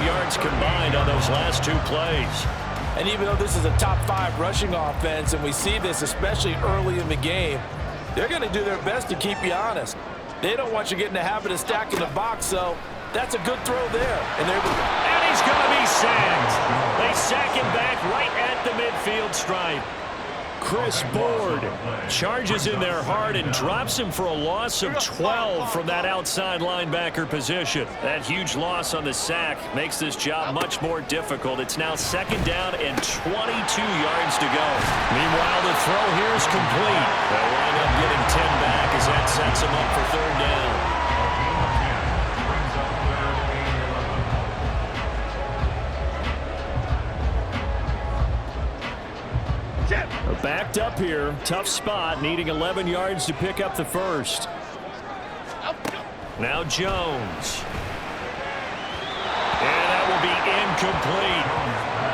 yards combined on those last 2 plays. And even though this is a top 5 rushing offense, and we see this especially early in the game, they're going to do their best to keep you honest. They don't want you getting the habit of stacking the box, so that's a good throw there. And he's going to be sacked. They sack him back right at the midfield stripe. Chris Board charges in there hard and drops him for a loss of 12 from that outside linebacker position. That huge loss on the sack makes this job much more difficult. It's now 2nd down and 22 yards to go. Meanwhile, the throw here is complete. They'll wind up getting 10 back as that sets them up for 3rd down. Backed up here. Tough spot. Needing 11 yards to pick up the first. Now Jones. And that will be incomplete.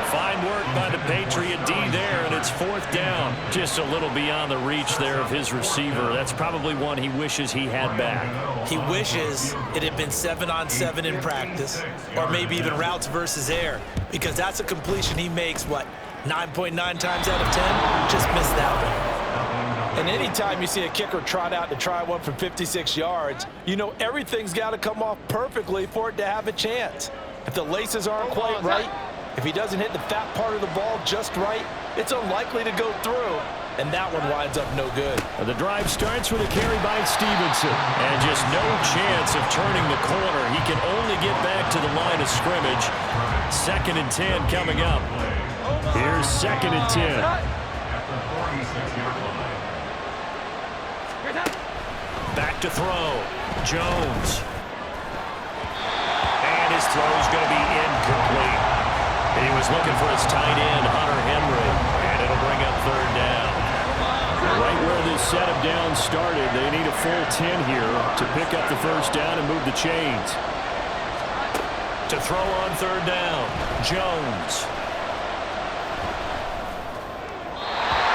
Fine work by the Patriot D there, and it's 4th down. Just a little beyond the reach there of his receiver. That's probably one he wishes he had back. He wishes it had been 7-on-7 in practice, or maybe even routes versus air, because that's a completion he makes, 9.9 times out of 10, just missed that one. And anytime you see a kicker trot out to try one from 56 yards, you know everything's got to come off perfectly for it to have a chance. If the laces aren't quite right, if he doesn't hit the fat part of the ball just right, it's unlikely to go through, and that one winds up no good. The drive starts with a carry by Stevenson, and just no chance of turning the corner. He can only get back to the line of scrimmage. 2nd and 10 coming up. Here's 2nd and 10. Back to throw. Jones. And his throw's going to be incomplete. He was looking for his tight end, Hunter Henry, and it'll bring up 3rd down. Right where this setup down started, they need a full 10 here to pick up the 1st down and move the chains. To throw on 3rd down, Jones.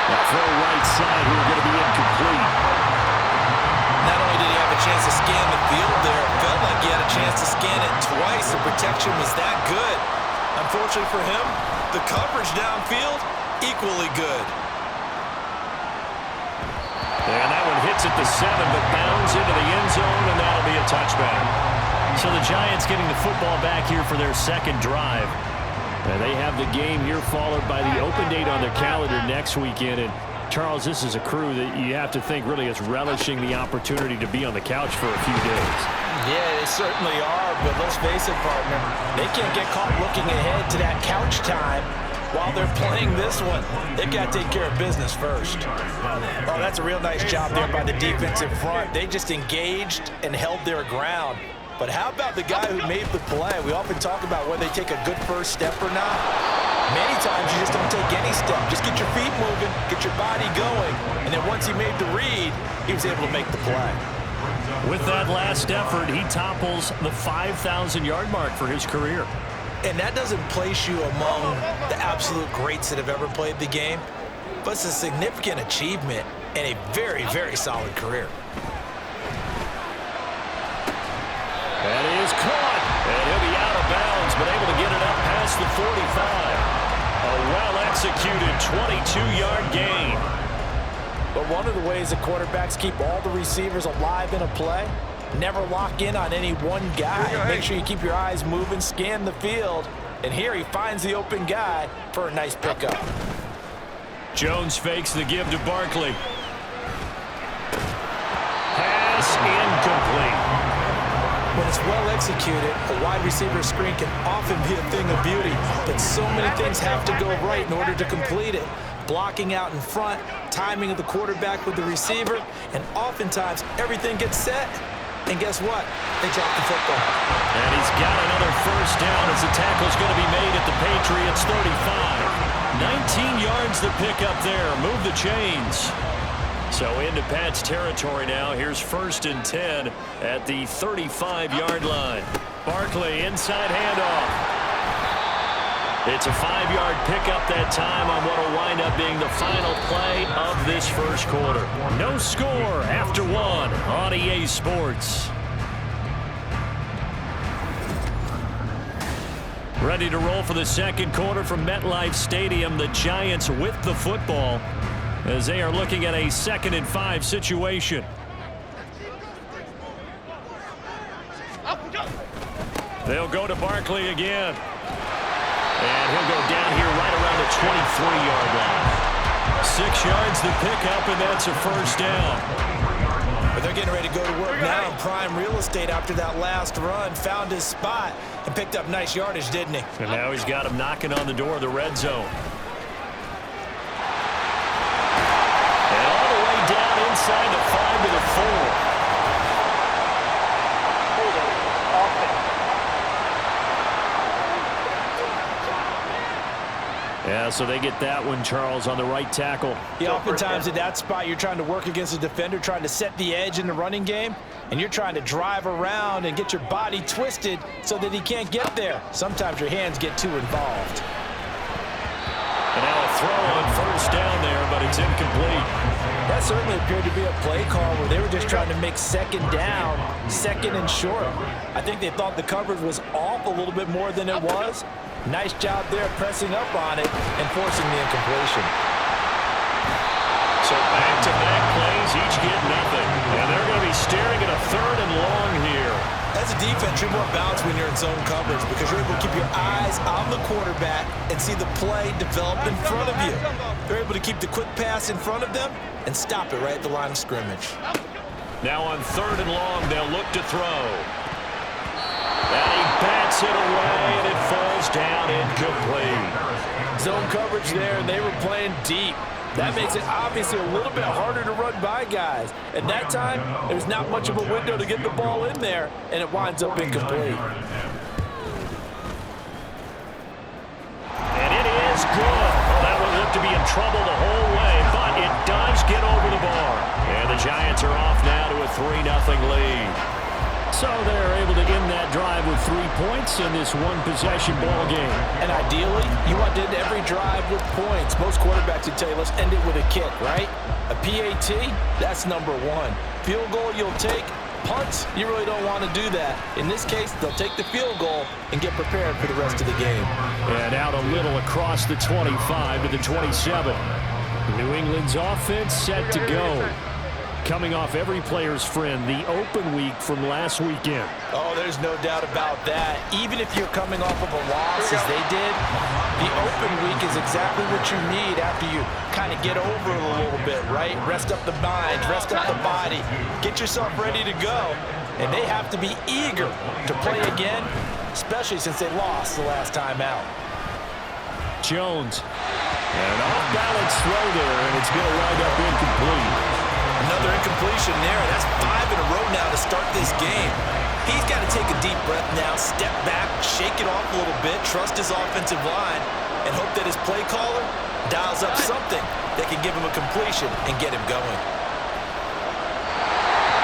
That throw right side here going to be incomplete. Not only did he have a chance to scan the field there, it felt like he had a chance to scan it twice. The protection was that good. Unfortunately for him, the coverage downfield, equally good. And that one hits at the 7, but bounds into the end zone, and that'll be a touchback. So the Giants getting the football back here for their 2nd drive. And they have the game here followed by the open date on their calendar next weekend. And Charles, this is a crew that you have to think really is relishing the opportunity to be on the couch for a few days. Yeah, they certainly are, but let's face it, partner, they can't get caught looking ahead to that couch time while they're playing this one. They've got to take care of business first. Oh, that's a real nice job there by the defensive front. They just engaged and held their ground. But how about the guy who made the play? We often talk about whether they take a good first step or not. Many times you just don't take any step. Just get your feet moving, get your body going. And then once he made the read, he was able to make the play. With that last effort, he topples the 5,000-yard mark for his career. And that doesn't place you among the absolute greats that have ever played the game, but it's a significant achievement and a very, very solid career. That is caught, and he'll be out of bounds, but able to get it up past the 45. A well-executed 22-yard gain. But one of the ways that quarterbacks keep all the receivers alive in a play, never lock in on any one guy. Make sure you keep your eyes moving, scan the field, and here he finds the open guy for a nice pickup. Jones fakes the give to Barkley. Pass incomplete. When it's well executed, a wide receiver screen can often be a thing of beauty, but so many things have to go right in order to complete it. Blocking out in front, timing of the quarterback with the receiver, and oftentimes everything gets set. And guess what? They drop the football. And he's got another 1st down as the tackle's going to be made at the Patriots 35. 19 yards to pick up there. Move the chains. So into Pat's territory now. Here's 1st and 10 at the 35-yard line. Barkley inside handoff. It's a 5-yard pickup that time on what will wind up being the final play of this 1st quarter. No score after 1 on EA Sports. Ready to roll for the second quarter from MetLife Stadium. The Giants with the football as they are looking at a 2nd and 5 situation. They'll go to Barkley again. And he'll go down here right around the 23-yard line. 6 yards to pick up, and that's a first down. But they're getting ready to go to work now in prime real estate after that last run. Found his spot and picked up nice yardage, didn't he? And now he's got him knocking on the door of the red zone. And all the way down inside the 5 to the 4. Yeah, so they get that one, Charles, on the right tackle. Yeah, oftentimes at that spot, you're trying to work against a defender, trying to set the edge in the running game, and you're trying to drive around and get your body twisted so that he can't get there. Sometimes your hands get too involved. And now a throw on first down there, but it's incomplete. That certainly appeared to be a play call where they were just trying to make second down, second and short. I think they thought the coverage was off a little bit more than it was. Nice job there pressing up on it and forcing the incompletion. So back-to-back plays, each get nothing. And they're going to be staring at a 3rd and long here. As a defense, you're more balanced when you're in zone coverage because you're able to keep your eyes on the quarterback and see the play develop in front of you. They're able to keep the quick pass in front of them and stop it right at the line of scrimmage. Now on 3rd and long, they'll look to throw. And he bats it away, and it falls down incomplete. Zone coverage there, and they were playing deep. That makes it obviously a little bit harder to run by guys. At that time, there's not much of a window to get the ball in there, and it winds up incomplete. And it is good. Well, that one looked to be in trouble the whole way, but it does get over the bar. And the Giants are off now to a 3-0 lead. So they're able to end that drive with 3 points in this one-possession ball game. And ideally, you want to end every drive with points. Most quarterbacks would tell you, let's end it with a kick, right? A PAT, that's number 1. Field goal you'll take. Punts, you really don't want to do that. In this case, they'll take the field goal and get prepared for the rest of the game. And out a little across the 25 to the 27. New England's offense set to go. Coming off every player's friend, the open week from last weekend. Oh, there's no doubt about that. Even if you're coming off of a loss, as they did, the open week is exactly what you need after you kind of get over it a little bit, right? Rest up the mind, rest up the body, get yourself ready to go. And they have to be eager to play again, especially since they lost the last time out. Jones. And an off-balance throw there, and it's going to wind up incomplete. Another incompletion there. That's 5 in a row now to start this game. He's got to take a deep breath now, step back, shake it off a little bit, trust his offensive line, and hope that his play caller dials up something that can give him a completion and get him going.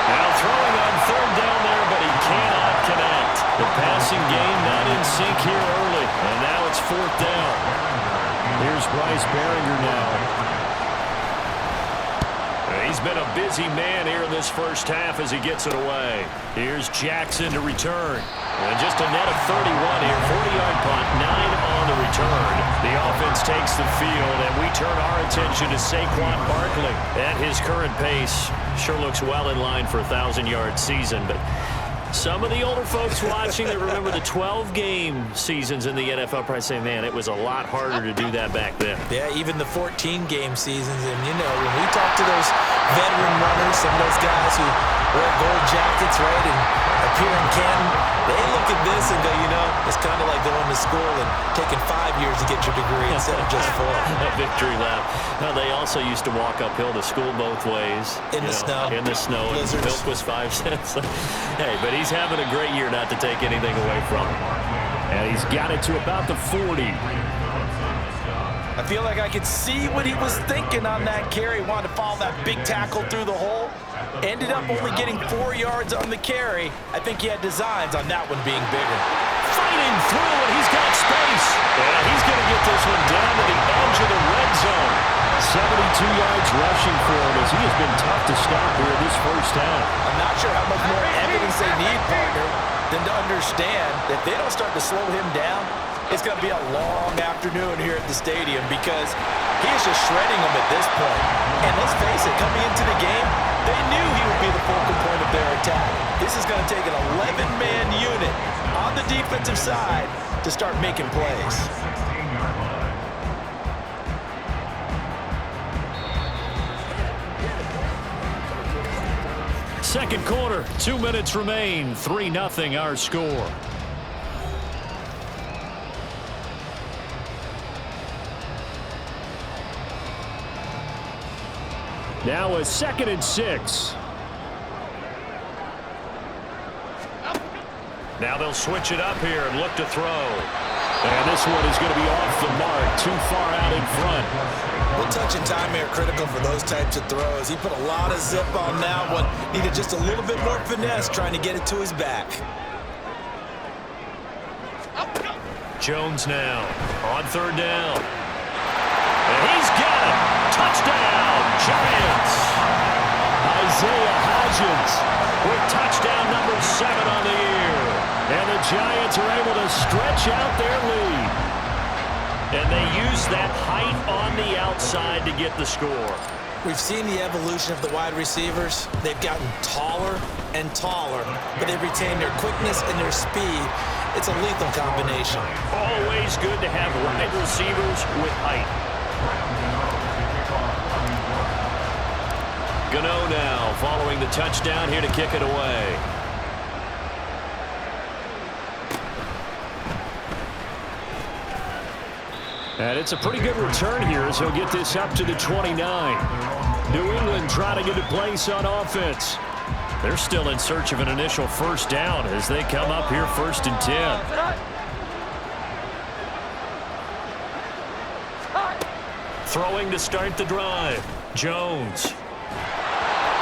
Now throwing on 3rd down there, but he cannot connect. The passing game not in sync here early, and now it's 4th down. Here's Bryce Behringer now. He's been a busy man here in this first half as he gets it away. Here's Jackson to return. And just a net of 31 here. 40-yard punt, 9 on the return. The offense takes the field, and we turn our attention to Saquon Barkley. At his current pace, sure looks well in line for a 1,000-yard season, but some of the older folks watching that remember the 12-game seasons in the NFL probably say, man, it was a lot harder to do that back then. Yeah, even the 14-game seasons. And, you know, when we talk to those veteran runners, some of those guys who wear gold jackets, right, and appear in Canton, they look at this and go, you know, it's kind of like going to school and taking 5 years to get your degree instead of just 4. A victory lap. No, they also used to walk uphill to school both ways. In the snow. In the snow. Blizzards. Milk was 5 cents. Hey, but he's having a great year not to take anything away from him. And he's got it to about the 40. I feel like I could see what he was thinking on that carry. Wanted to follow that big tackle through the hole. Ended up only getting 4 yards on the carry. I think he had designs on that one being bigger. Fighting through, and he's got space. And he's going to get this one down to the edge of the red zone. 72 yards rushing for him as he has been tough to stop here this first half. I'm not sure how much more evidence they need, partner, than to understand that if they don't start to slow him down, It's going to be a long afternoon here at the stadium because he is just shredding them at this point. And let's face it, coming into the game, they knew he would be the focal point of their attack. This is going to take an 11-man unit on the defensive side to start making plays. Second quarter, 2 minutes remain. 3-0 our score. Now a 2nd and 6. Now they'll switch it up here and look to throw. And this one is going to be off the mark, too far out in front. Well, touch and time are critical for those types of throws. He put a lot of zip on that one. Needed just a little bit more finesse trying to get it to his back. Jones now on 3rd down. And he's got it. Touchdown, Giants. Isaiah Hodgins with touchdown number 7 on the year. And the Giants are able to stretch out their lead. And they use that height on the outside to get the score. We've seen the evolution of the wide receivers. They've gotten taller and taller, but they've retained their quickness and their speed. It's a lethal combination. Always good to have wide receivers with height. Gano now following the touchdown here to kick it away. And it's a pretty good return here as he'll get this up to the 29. New England trying to get a place on offense. They're still in search of an initial first down as they come up here 1st and 10. Throwing to start the drive. Jones.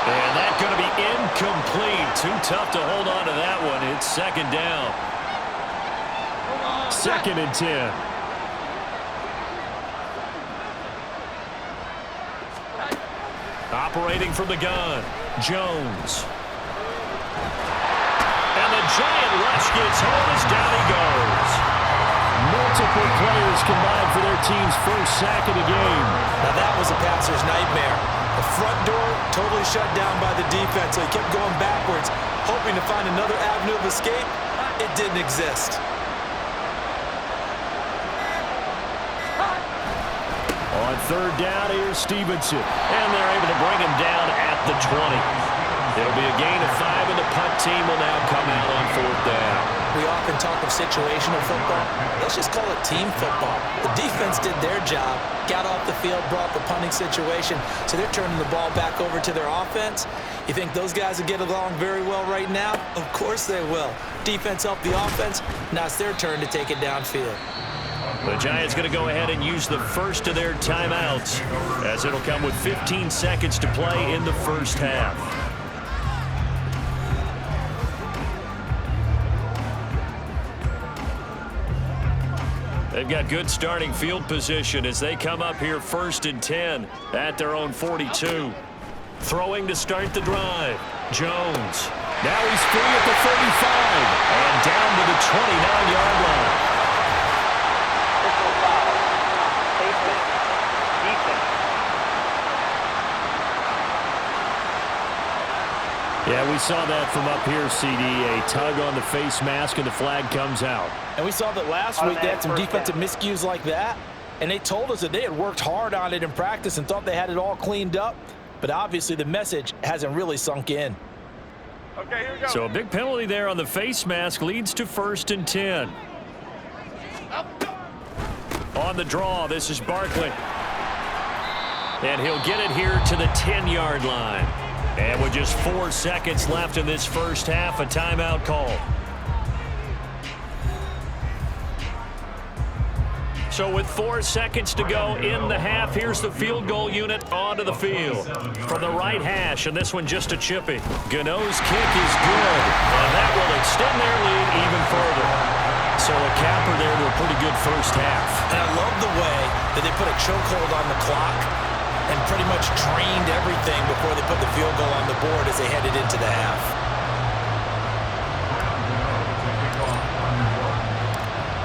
And that's going to be incomplete. Too tough to hold on to that one. It's 2nd down. 2nd and 10. Operating from the gun, Jones. And the giant rush gets home as down he goes. Multiple players combined for their team's first sack of the game. Now that was a passer's nightmare. The front door totally shut down by the defense, so he kept going backwards, hoping to find another avenue of escape. It didn't exist. On 3rd down, here's Stevenson. And they're able to bring him down at the 20. It'll be a gain of 5, and the punt team will now come out on 4th down. We often talk of situational football. Let's just call it team football. The defense did their job, got off the field, brought the punting situation, so they're turning the ball back over to their offense. You think those guys will get along very well right now? Of course they will. Defense helped the offense. Now it's their turn to take it downfield. The Giants going to go ahead and use the first of their timeouts as it'll come with 15 seconds to play in the first half. They've got good starting field position as they come up here 1st and 10 at their own 42. Throwing to start the drive. Jones. Now he's free at the 35 and down to the 29-yard line. Yeah, we saw that from up here, CD. A tug on the face mask, and the flag comes out. And we saw that last week they had some defensive miscues like that, and they told us that they had worked hard on it in practice and thought they had it all cleaned up, but obviously the message hasn't really sunk in. Okay, here we go. So a big penalty there on the face mask leads to 1st and 10. On the draw, this is Barkley. And he'll get it here to the 10-yard line. And with just 4 seconds left in this first half, a timeout call. So with 4 seconds to go in the half, here's the field goal unit onto the field. From the right hash, and this one just a chippy. Gano's kick is good, and that will extend their lead even further. So a capper there to a pretty good first half. And I love the way that they put a chokehold on the clock and pretty much drained everything before they put the field goal on the board as they headed into the half.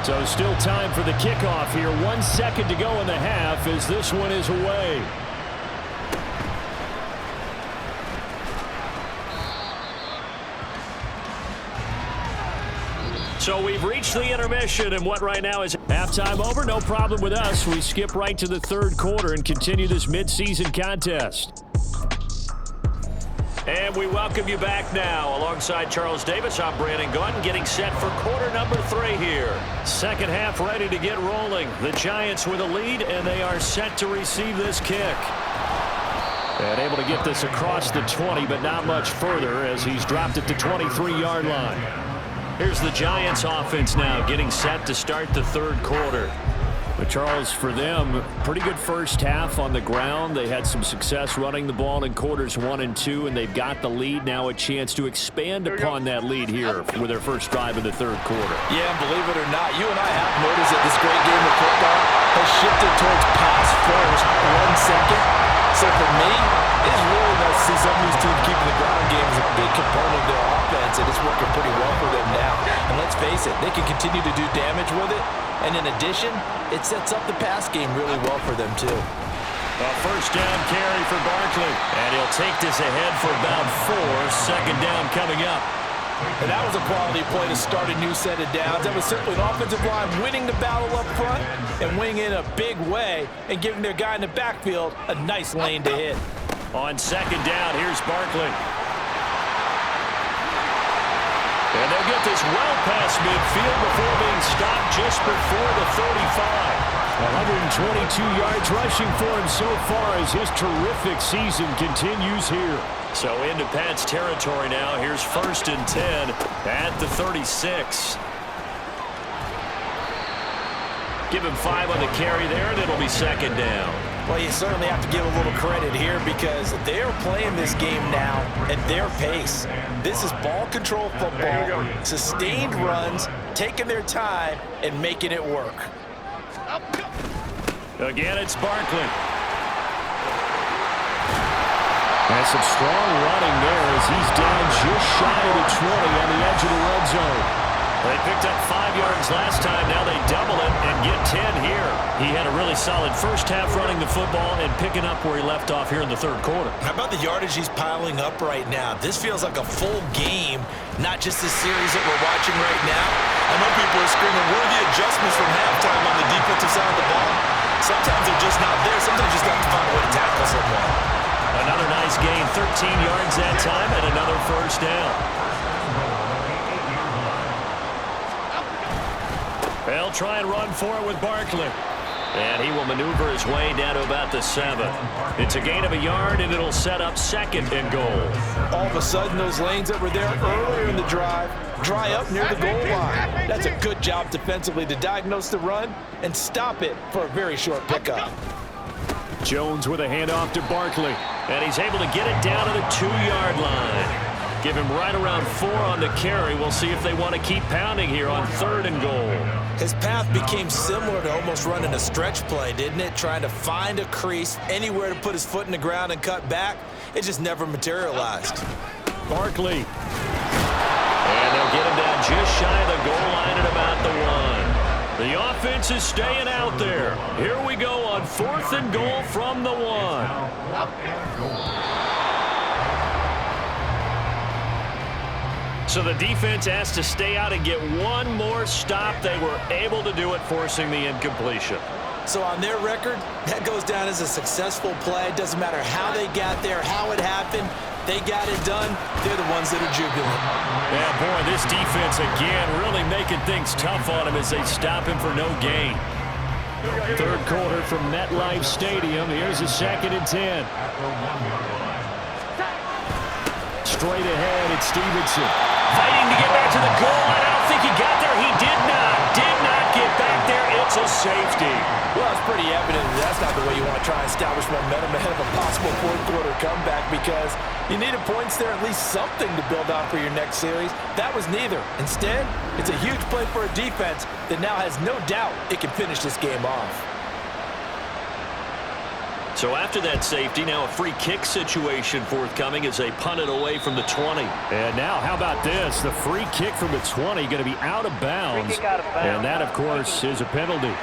So still time for the kickoff here. 1 second to go in the half as this one is away. So we've reached the intermission, and what right now is halftime over. No problem with us. We skip right to the third quarter and continue this midseason contest. And we welcome you back now. Alongside Charles Davis, I'm Brandon Gaunt, getting set for quarter number 3 here. Second half ready to get rolling. The Giants with a lead, and they are set to receive this kick. And able to get this across the 20, but not much further as he's dropped it to 23-yard line. Here's the Giants offense now getting set to start the third quarter. But Charles, for them, pretty good first half on the ground. They had some success running the ball in quarters 1 and 2, and they've got the lead now, a chance to expand upon that lead here with their first drive in the third quarter. Yeah, and believe it or not, you and I have noticed that this great game of football has shifted towards pass first 1 second. So for me, it's really nice to see some of these teams keeping the ground game as a big component of their offense, and it's working pretty well for them now. And let's face it, they can continue to do damage with it. And in addition, it sets up the pass game really well for them, too. A first down carry for Barkley. And he'll take this ahead for about 4. Second down coming up. And that was a quality play to start a new set of downs. That was simply an offensive line winning the battle up front and winning in a big way and giving their guy in the backfield a nice lane to hit. On second down, here's Barkley. And they'll get this well past midfield before being stopped just before the 35. 122 yards rushing for him so far as his terrific season continues here. So into Pat's territory now. Here's 1st and 10 at the 36. Give him 5 on the carry there, and it'll be second down. Well, you certainly have to give a little credit here because they're playing this game now at their pace. This is ball control football, sustained runs, taking their time, and making it work. Again, it's Barkley. And some strong running there as he's down just shy of the 20 on the edge of the red zone. They picked up 5 yards last time. Now they double it and get 10 here. He had a really solid first half running the football and picking up where he left off here in the third quarter. How about the yardage he's piling up right now? This feels like a full game, not just the series that we're watching right now. I know people are screaming, where are the adjustments from halftime on the defensive side of the ball? Sometimes they're just not there. Sometimes you just have to find a way to tackle someone. Another nice gain, 13 yards that time, and another first down. They'll try and run for it with Barkley. And he will maneuver his way down to about the 7. It's a gain of a yard, and it'll set up 2nd and goal. All of a sudden, those lanes that were there earlier in the drive dry up near the goal line. That's a good job defensively to diagnose the run and stop it for a very short pickup. Jones with a handoff to Barkley. And he's able to get it down to the 2-yard line. Give him right around 4 on the carry. We'll see if they want to keep pounding here on 3rd and goal. His path became similar to almost running a stretch play, didn't it? Trying to find a crease, anywhere to put his foot in the ground and cut back. It just never materialized. Barkley. And they'll get him down just shy of the goal line at about the 1. The offense is staying out there. Here we go on 4th and goal from the 1. So the defense has to stay out and get one more stop. They were able to do it, forcing the incompletion. So on their record, that goes down as a successful play. It doesn't matter how they got there, how it happened. They got it done. They're the ones that are jubilant. Yeah, boy, this defense again really making things tough on him as they stop him for no gain. Third quarter from MetLife Stadium. Here's a 2nd and 10. Straight ahead, it's Stevenson. Fighting to get back to the goal line. I don't think he got there. He did not get back there. It's a safety. Well, it's pretty evident that that's not the way you want to try and establish momentum ahead of a possible fourth-quarter comeback because you needed points there, at least something to build on for your next series. That was neither. Instead, it's a huge play for a defense that now has no doubt it can finish this game off. So after that safety, now a free kick situation forthcoming as they punt it away from the 20. And now, how about this? The free kick from the 20 going to be out of bounds. And that, of course, is a penalty.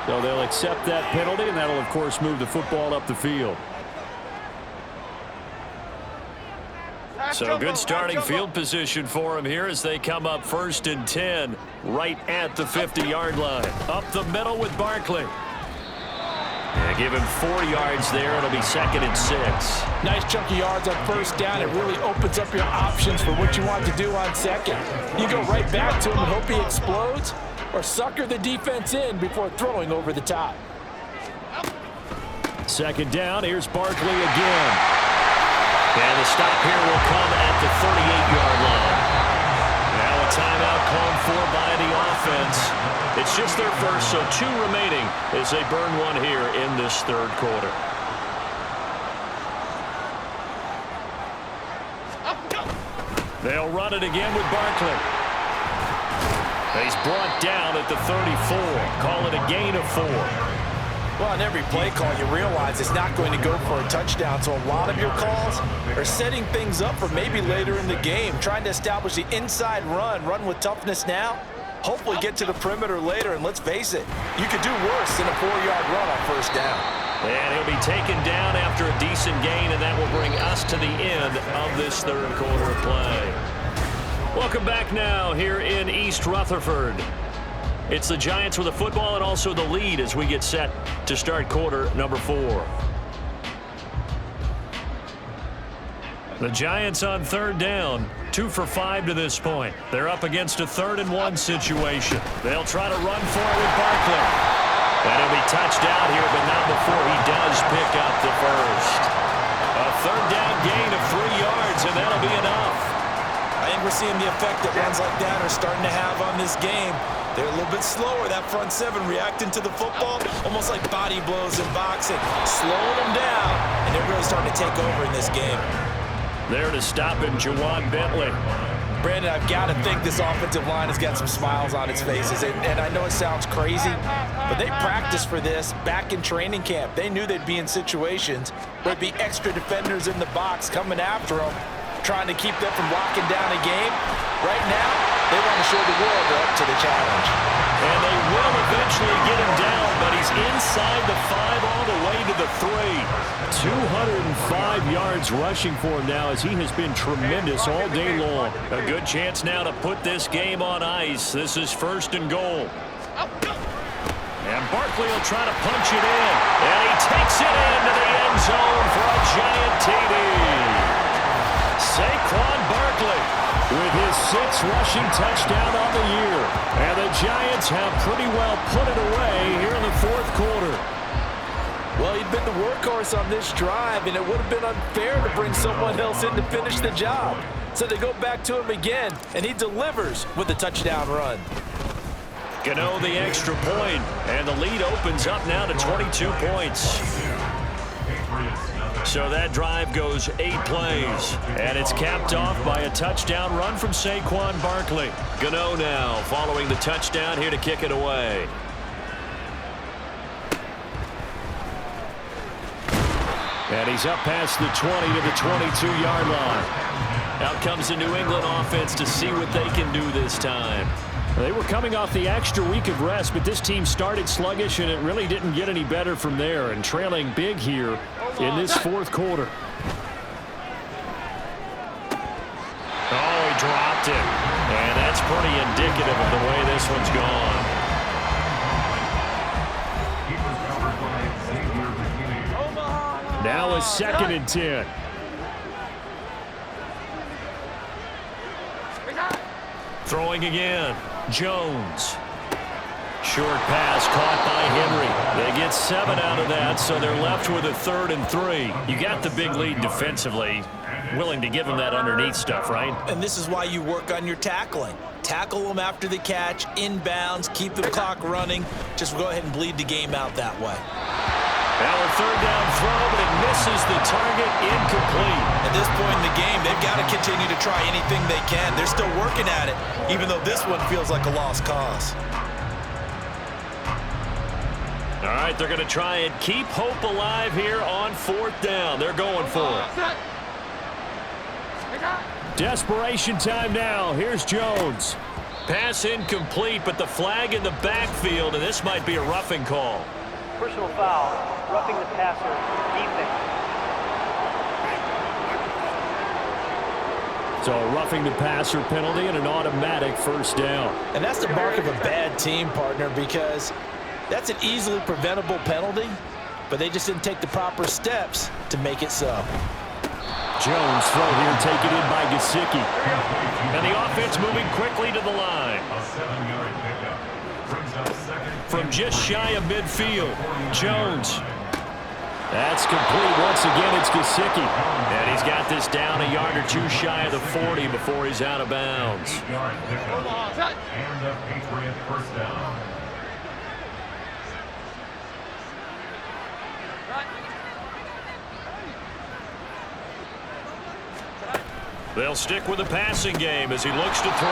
So they'll accept that penalty, and that'll, of course, move the football up the field. So good starting field position for them here as they come up 1st and 10 right at the 50-yard line. Up the middle with Barkley. Yeah, give him 4 yards there. It'll be 2nd and 6. Nice chunk of yards on 1st down. It really opens up your options for what you want to do on 2nd. You go right back to him and hope he explodes, or sucker the defense in before throwing over the top. 2nd down. Here's Barkley again. And the stop here will come at the 38-yard line. Now a timeout called for by the offense. It's just their first, so 2 remaining as they burn one here in this 3rd quarter. They'll run it again with Barkley. He's brought down at the 34. Call it a gain of 4. Well, on every play call, you realize it's not going to go for a touchdown, so a lot of your calls are setting things up for maybe later in the game, trying to establish the inside run with toughness now, hopefully get to the perimeter later, and let's face it, you could do worse than a 4-yard run on 1st down. And he'll be taken down after a decent gain, and that will bring us to the end of this 3rd quarter of play. Welcome back now here in East Rutherford. It's the Giants with the football and also the lead as we get set to start quarter number 4. The Giants on 3rd down, 2 for 5 to this point. They're up against a 3rd and 1 situation. They'll try to run for it with Barkley. And he'll be touched out here, but not before he does pick up the first. A 3rd down gain of 3 yards, and that'll be enough. I think we're seeing the effect that runs like that are starting to have on this game. They're a little bit slower, that front 7 reacting to the football, almost like body blows in boxing, slowing them down, and they're really starting to take over in this game. There to stop him, Juwan Bentley. Brandon, I've got to think this offensive line has got some smiles on its faces, and I know it sounds crazy, but they practiced for this back in training camp. They knew they'd be in situations where there'd be extra defenders in the box coming after them, trying to keep them from locking down a game. Right now, they want to show the world they're up to the challenge. And they will eventually get him down, but he's inside the 5 all the way to the 3. 205 yards rushing for him now as he has been tremendous all day long. A good chance now to put this game on ice. This is 1st and goal. And Barkley will try to punch it in. And he takes it into the end zone for a giant TD. Saquon Barkley with his 6th rushing touchdown on the year. And the Giants have pretty well put it away here in the 4th quarter. Well, he'd been the workhorse on this drive, and it would have been unfair to bring someone else in to finish the job. So they go back to him again, and he delivers with a touchdown run. Gano the extra point, and the lead opens up now to 22 points. So that drive goes 8 plays, and it's capped off by a touchdown run from Saquon Barkley. Gano now following the touchdown here to kick it away. And he's up past the 20 to the 22-yard line. Out comes the New England offense to see what they can do this time. They were coming off the extra week of rest, but this team started sluggish, and it really didn't get any better from there, and trailing big here in this 4th quarter. Oh, he dropped it. And that's pretty indicative of the way this one's gone. Now a 2nd and 10. Throwing again. Jones. Short pass caught by Henry. They get 7 out of that, so they're left with a 3rd and 3. You got the big lead defensively. Willing to give them that underneath stuff, right? And this is why you work on your tackling. Tackle them after the catch, inbounds, keep the clock running. Just go ahead and bleed the game out that way. Now a 3rd down throw, but it misses the target, incomplete. At this point in the game, they've got to continue to try anything they can. They're still working at it, even though this one feels like a lost cause. All right, they're going to try and keep hope alive here on 4th down. They're going for it. Desperation time now. Here's Jones. Pass incomplete, but the flag in the backfield, and this might be a roughing call. Personal foul, roughing the passer, defense. So a roughing the passer penalty and an automatic 1st down. And that's the mark of a bad team, partner, because that's an easily preventable penalty, but they just didn't take the proper steps to make it so. Jones throw here taken in by Gesicki. And the offense moving quickly to the line. From just shy of midfield, Jones. That's complete. Once again, it's Gesicki. And he's got this down a yard or two shy of the 40 before he's out of bounds. And the Patriot 1st down. They'll stick with the passing game as he looks to throw.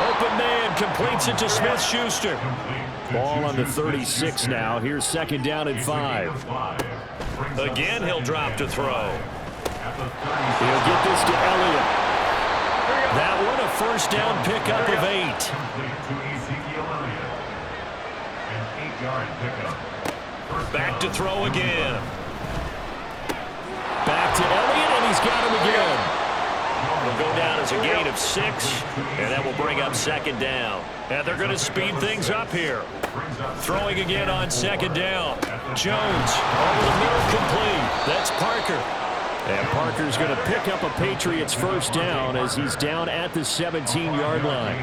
Open man completes it to Smith-Schuster. Ball on the 36 now. Here's 2nd down and 5. Again, he'll drop to throw. He'll get this to Elliott. That one a 1st down pickup of 8. Back to throw again. Back to Elliott, and he's got him again. Will go down as a gain of 6, and that will bring up 2nd down. And they're going to speed things up here. Throwing again on 2nd down. Jones over the middle, complete. That's Parker. And Parker's going to pick up a Patriots 1st down as he's down at the 17-yard line.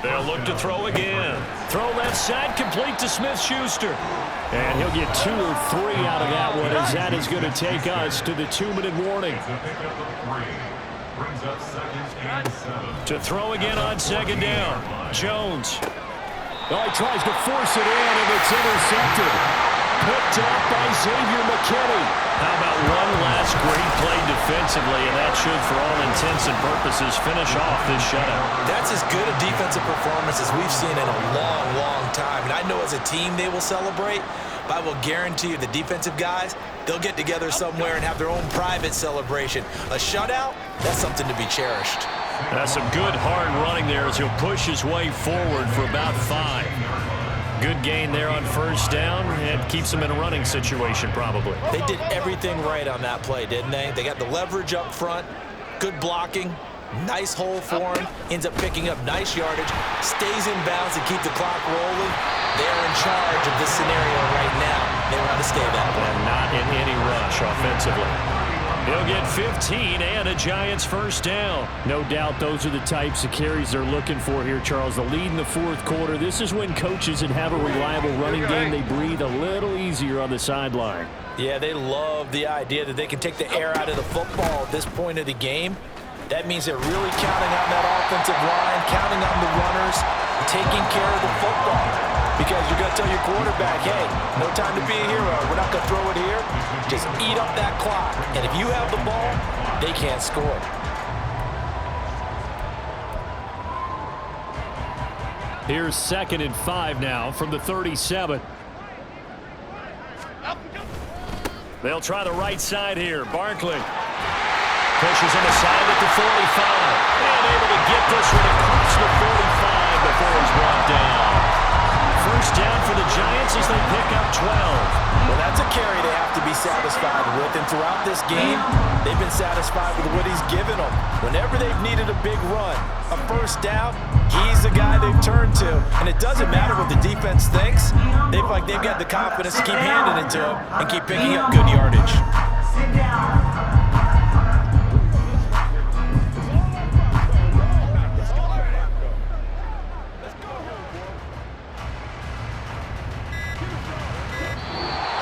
They'll look to throw again. Throw left side, complete to Smith-Schuster. And he'll get 2 or 3 out of that one, as that is going to take us to the 2-minute warning. To throw again on 2nd down. Jones. Oh, he tries to force it in, and it's intercepted. Picked up by Xavier McKinney. How about one last great play defensively, and that should, for all intents and purposes, finish off this shutout. That's as good a defensive performance as we've seen in a long, long time. And I know as a team they will celebrate, but I will guarantee you the defensive guys, they'll get together somewhere and have their own private celebration. A shutout, that's something to be cherished. That's some good hard running there as he'll push his way forward for about 5. Good gain there on 1st down, and keeps him in a running situation probably. They did everything right on that play, didn't they? They got the leverage up front, good blocking, nice hole for him, ends up picking up nice yardage, stays in bounds to keep the clock rolling. They're in charge of this scenario right now. They want to stay that way. And not in any rush offensively. He'll get 15 and a Giants 1st down. No doubt those are the types of carries they're looking for here, Charles. The lead in the 4th quarter. This is when coaches that have a reliable running game, they breathe a little easier on the sideline. Yeah, they love the idea that they can take the air out of the football at this point of the game. That means they're really counting on that offensive line, counting on the runners, taking care of the football. Because you're going to tell your quarterback, hey, no time to be a hero. We're not going to throw it here. Just eat up that clock. And if you have the ball, they can't score. Here's 2nd and 5 now from the 37. They'll try the right side here. Barkley pushes him aside at the 45. And able to get this one across the 45 before he's brought down. 1st down for the Giants as they pick up 12. Well, that's a carry they have to be satisfied with. And throughout this game, they've been satisfied with what he's given them. Whenever they've needed a big run, a 1st down, he's the guy they've turned to. And it doesn't matter what the defense thinks. They feel like they've got the confidence to keep handing it to him and keep picking up good yardage. Sit down.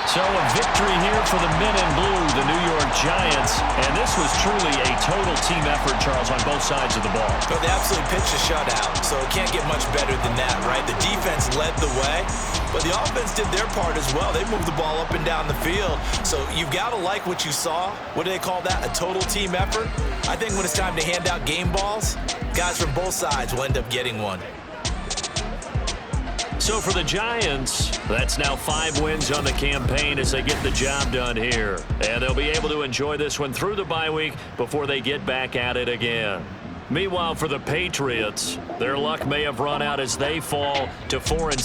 So a victory here for the men in blue, the New York Giants. And this was truly a total team effort, Charles, on both sides of the ball. But they absolutely pitched a shutout, so it can't get much better than that, right? The defense led the way, but the offense did their part as well. They moved the ball up and down the field. So you've got to like what you saw. What do they call that? A total team effort? I think when it's time to hand out game balls, guys from both sides will end up getting one. So for the Giants, that's now 5 wins on the campaign as they get the job done here. And they'll be able to enjoy this one through the bye week before they get back at it again. Meanwhile, for the Patriots, their luck may have run out as they fall to 4-6.